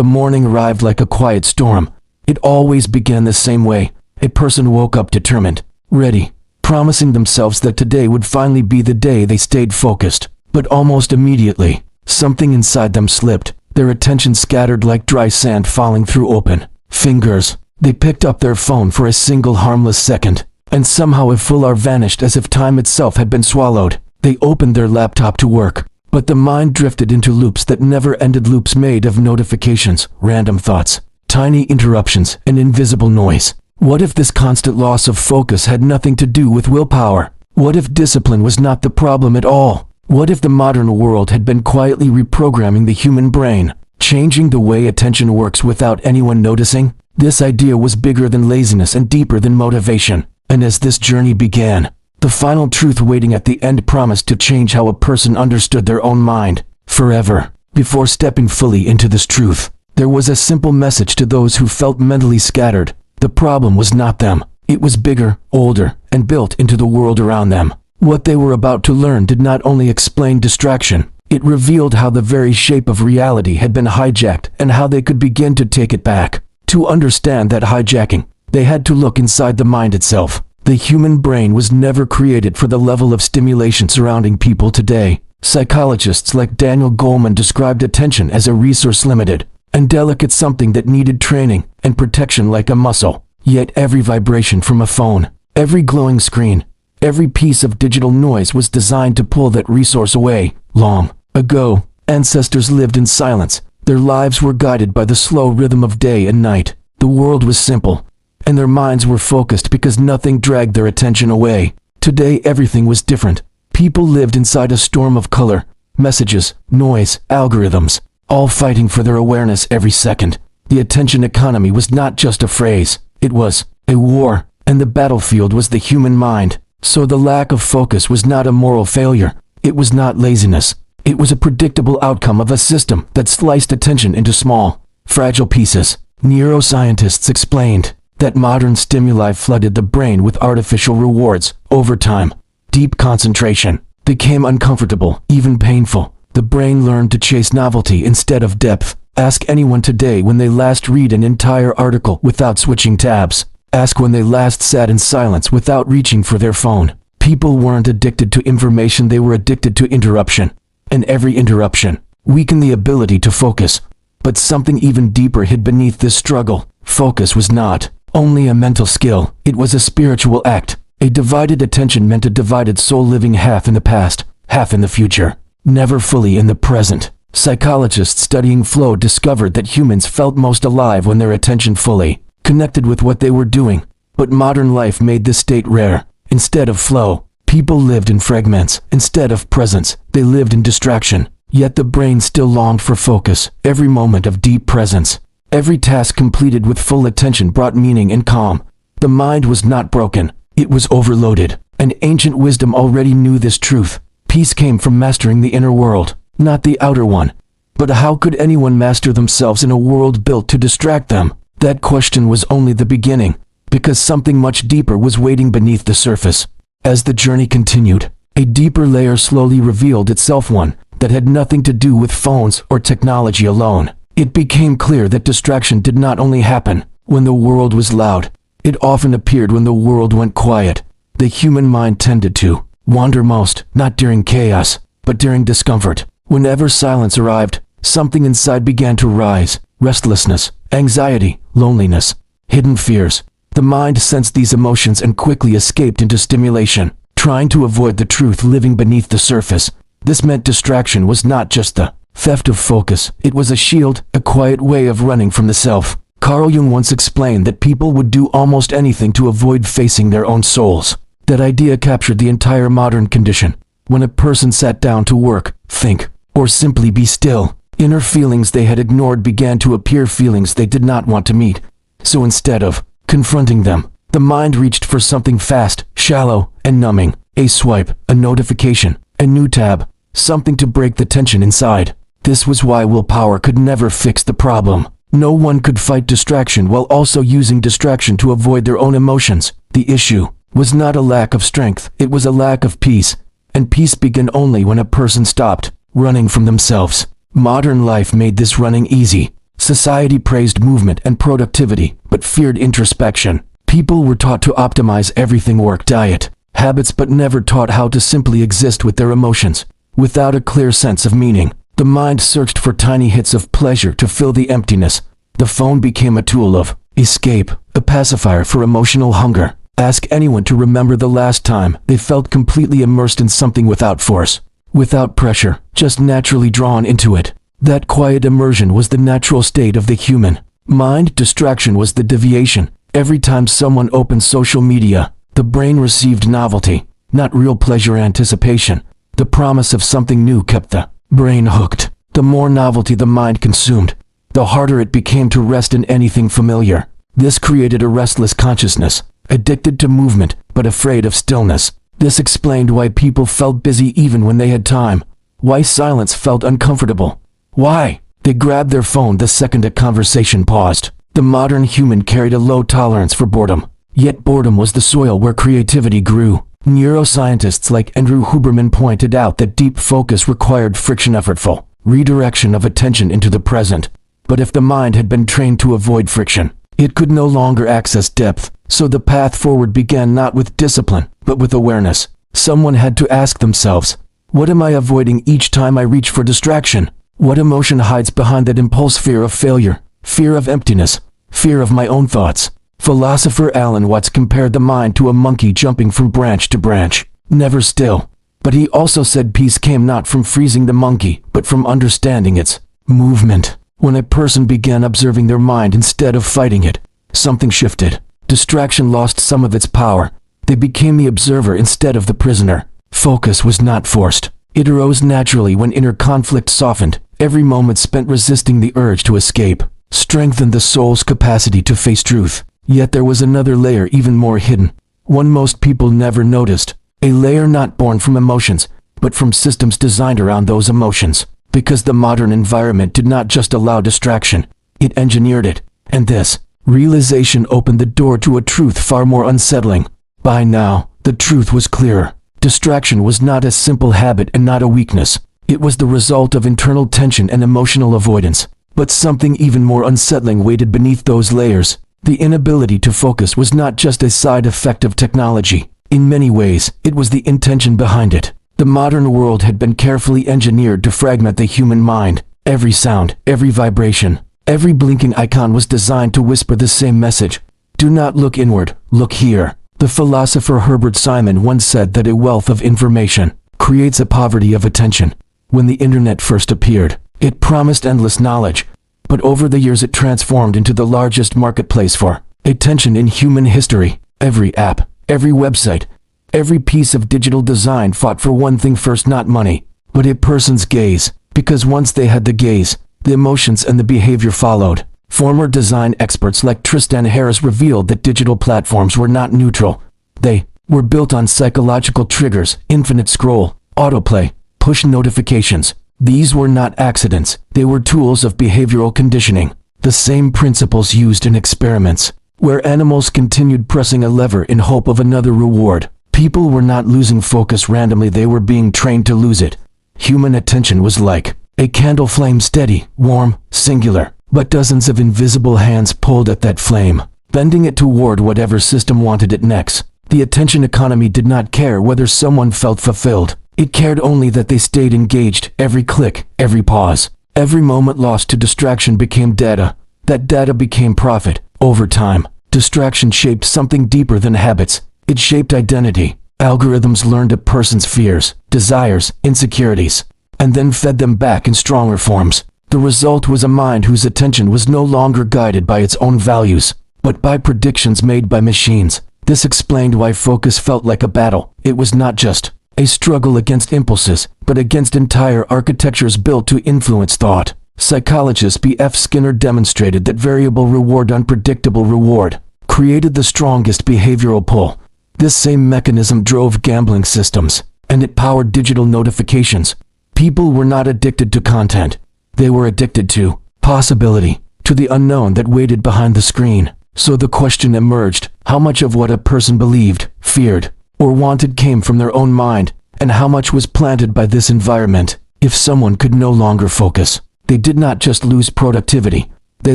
The morning arrived like a quiet storm. It always began the same way. A person woke up determined, ready, promising themselves that today would finally be the day they stayed focused. But almost immediately, something inside them slipped. Their attention scattered like dry sand falling through open fingers. They picked up their phone for a single harmless second, and somehow a full hour vanished as if time itself had been swallowed. They opened their laptop to work, but the mind drifted into loops that never ended, loops made of notifications, random thoughts, tiny interruptions, and invisible noise. What if this constant loss of focus had nothing to do with willpower? What if discipline was not the problem at all? What if the modern world had been quietly reprogramming the human brain, changing the way attention works without anyone noticing? This idea was bigger than laziness and deeper than motivation. And as this journey began, the final truth waiting at the end promised to change how a person understood their own mind forever. Before stepping fully into this truth, there was a simple message to those who felt mentally scattered. The problem was not them. It was bigger, older, and built into the world around them. What they were about to learn did not only explain distraction, it revealed how the very shape of reality had been hijacked and how they could begin to take it back. To understand that hijacking, they had to look inside the mind itself. The human brain was never created for the level of stimulation surrounding people today. Psychologists like Daniel Goleman described attention as a resource-limited and delicate something that needed training and protection like a muscle. Yet every vibration from a phone, every glowing screen, every piece of digital noise was designed to pull that resource away. Long ago, ancestors lived in silence. Their lives were guided by the slow rhythm of day and night. The world was simple, and their minds were focused because nothing dragged their attention away. Today everything was different. People lived inside a storm of color, messages, noise, algorithms, all fighting for their awareness every second. The attention economy was not just a phrase, it was a war, and the battlefield was the human mind. So the lack of focus was not a moral failure. It was not laziness. It was a predictable outcome of a system that sliced attention into small, fragile pieces. Neuroscientists explained that modern stimuli flooded the brain with artificial rewards. Over time, deep concentration became uncomfortable, even painful. The brain learned to chase novelty instead of depth. Ask anyone today when they last read an entire article without switching tabs. Ask when they last sat in silence without reaching for their phone. People weren't addicted to information, they were addicted to interruption. And every interruption weakened the ability to focus. But something even deeper hid beneath this struggle. Focus was not only a mental skill, it was a spiritual act. A divided attention meant a divided soul, living half in the past, half in the future, never fully in the present. Psychologists studying flow discovered that humans felt most alive when their attention fully connected with what they were doing. But modern life made this state rare. Instead of flow, people lived in fragments. Instead of presence, they lived in distraction. Yet the brain still longed for focus. Every moment of deep presence, every task completed with full attention brought meaning and calm. The mind was not broken, it was overloaded. And ancient wisdom already knew this truth. Peace came from mastering the inner world, not the outer one. But how could anyone master themselves in a world built to distract them? That question was only the beginning, because something much deeper was waiting beneath the surface. As the journey continued, a deeper layer slowly revealed itself, one that had nothing to do with phones or technology alone. It became clear that distraction did not only happen when the world was loud, it often appeared when the world went quiet. The human mind tended to wander most, not during chaos, but during discomfort. Whenever silence arrived, something inside began to rise. Restlessness, anxiety, loneliness, hidden fears. The mind sensed these emotions and quickly escaped into stimulation, trying to avoid the truth living beneath the surface. This meant distraction was not just the theft of focus, it was a shield, a quiet way of running from the self. Carl Jung once explained that people would do almost anything to avoid facing their own souls. That idea captured the entire modern condition. When a person sat down to work, think, or simply be still, inner feelings they had ignored began to appear, feelings they did not want to meet. So instead of confronting them, the mind reached for something fast, shallow, and numbing. A swipe, a notification, a new tab, something to break the tension inside. This was why willpower could never fix the problem. No one could fight distraction while also using distraction to avoid their own emotions. The issue was not a lack of strength, it was a lack of peace. And peace began only when a person stopped running from themselves. Modern life made this running easy. Society praised movement and productivity, but feared introspection. People were taught to optimize everything: work, diet, habits, but never taught how to simply exist with their emotions. Without a clear sense of meaning, the mind searched for tiny hits of pleasure to fill the emptiness. The phone became a tool of escape, a pacifier for emotional hunger. Ask anyone to remember the last time they felt completely immersed in something without force, without pressure, just naturally drawn into it. That quiet immersion was the natural state of the human mind. Distraction was the deviation. Every time someone opened social media, the brain received novelty, not real pleasure. Anticipation, the promise of something new, kept the brain hooked. The more novelty the mind consumed, the harder it became to rest in anything familiar. This created a restless consciousness, addicted to movement, but afraid of stillness. This explained why people felt busy even when they had time, why silence felt uncomfortable, why they grabbed their phone the second a conversation paused. The modern human carried a low tolerance for boredom, yet boredom was the soil where creativity grew. Neuroscientists like Andrew Huberman pointed out that deep focus required friction, effortful redirection of attention into the present. But if the mind had been trained to avoid friction, it could no longer access depth. So the path forward began not with discipline, but with awareness. Someone had to ask themselves, what am I avoiding each time I reach for distraction? What emotion hides behind that impulse? Fear of failure, fear of emptiness, fear of my own thoughts. Philosopher Alan Watts compared the mind to a monkey jumping from branch to branch, never still. But he also said peace came not from freezing the monkey, but from understanding its movement. When a person began observing their mind instead of fighting it, something shifted. Distraction lost some of its power. They became the observer instead of the prisoner. Focus was not forced. It arose naturally when inner conflict softened. Every moment spent resisting the urge to escape strengthened the soul's capacity to face truth. Yet there was another layer even more hidden, one most people never noticed. A layer not born from emotions, but from systems designed around those emotions. Because the modern environment did not just allow distraction, it engineered it. And this realization opened the door to a truth far more unsettling. By now, the truth was clearer. Distraction was not a simple habit and not a weakness. It was the result of internal tension and emotional avoidance. But something even more unsettling waited beneath those layers. The inability to focus was not just a side effect of technology. In many ways, it was the intention behind it. The modern world had been carefully engineered to fragment the human mind. Every sound, every vibration, every blinking icon was designed to whisper the same message. Do not look inward, look here. The philosopher Herbert Simon once said that a wealth of information creates a poverty of attention. When the internet first appeared, it promised endless knowledge, but over the years it transformed into the largest marketplace for attention in human history. Every app, every website, every piece of digital design fought for one thing first: not money, but a person's gaze. Because once they had the gaze, the emotions and the behavior followed. Former design experts like Tristan Harris revealed that digital platforms were not neutral. They were built on psychological triggers: infinite scroll, autoplay, push notifications. These were not accidents. They were tools of behavioral conditioning. The same principles used in experiments, where animals continued pressing a lever in hope of another reward. People were not losing focus randomly, they were being trained to lose it. Human attention was like a candle flame, steady, warm, singular, but dozens of invisible hands pulled at that flame, bending it toward whatever system wanted it next. The attention economy did not care whether someone felt fulfilled. It cared only that they stayed engaged. Every click, every pause, every moment lost to distraction became data. That data became profit. Over time, distraction shaped something deeper than habits. It shaped identity. Algorithms learned a person's fears, desires, insecurities, and then fed them back in stronger forms. The result was a mind whose attention was no longer guided by its own values, but by predictions made by machines. This explained why focus felt like a battle. It was not just a struggle against impulses, but against entire architectures built to influence thought. Psychologist B.F. Skinner demonstrated that variable reward, unpredictable reward, created the strongest behavioral pull. This same mechanism drove gambling systems, and it powered digital notifications. People were not addicted to content. They were addicted to possibility, to the unknown that waited behind the screen. So the question emerged: how much of what a person believed, feared, or wanted came from their own mind, and how much was planted by this environment? If someone could no longer focus, they did not just lose productivity, They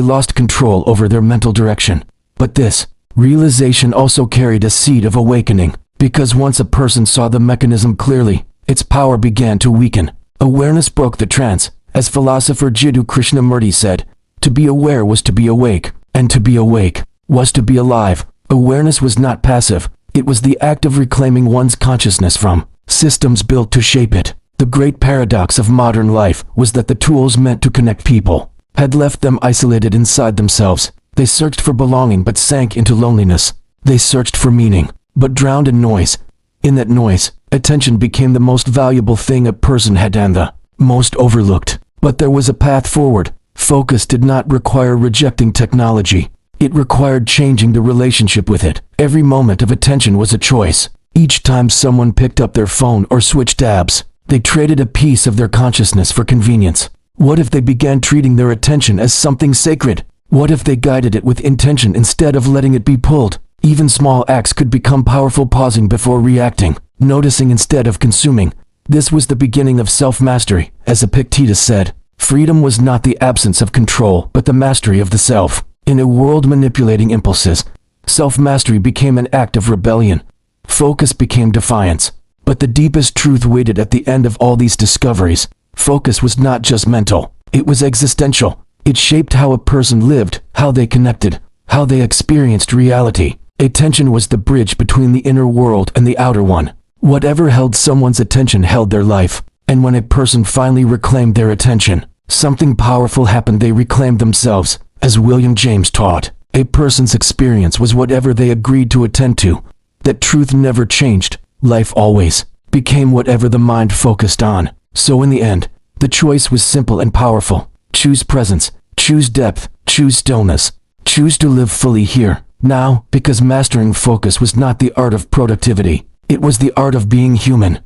lost control over their mental direction. But this realization also carried a seed of awakening, because once a person saw the mechanism clearly, its power began to weaken. Awareness broke the trance. As philosopher Jiddu Krishnamurti said, to be aware was to be awake, and to be awake was to be alive. Awareness was not passive. It was the act of reclaiming one's consciousness from systems built to shape it. The great paradox of modern life was that the tools meant to connect people had left them isolated inside themselves. They searched for belonging but sank into loneliness. They searched for meaning, but drowned in noise. In that noise, attention became the most valuable thing a person had and the most overlooked. But there was a path forward. Focus did not require rejecting technology. It required changing the relationship with it. Every moment of attention was a choice. Each time someone picked up their phone or switched tabs, they traded a piece of their consciousness for convenience. What if they began treating their attention as something sacred? What if they guided it with intention instead of letting it be pulled? Even small acts could become powerful, pausing before reacting, noticing instead of consuming. This was the beginning of self-mastery. As Epictetus said, freedom was not the absence of control, but the mastery of the self. In a world manipulating impulses, self-mastery became an act of rebellion. Focus became defiance. But the deepest truth waited at the end of all these discoveries. Focus was not just mental, it was existential. It shaped how a person lived, how they connected, how they experienced reality. Attention was the bridge between the inner world and the outer one. Whatever held someone's attention held their life. And when a person finally reclaimed their attention, something powerful happened. They reclaimed themselves. As William James taught, a person's experience was whatever they agreed to attend to. That truth never changed. Life always became whatever the mind focused on. So in the end, the choice was simple and powerful. Choose presence, choose depth, choose stillness. Choose to live fully here, now, because mastering focus was not the art of productivity. It was the art of being human.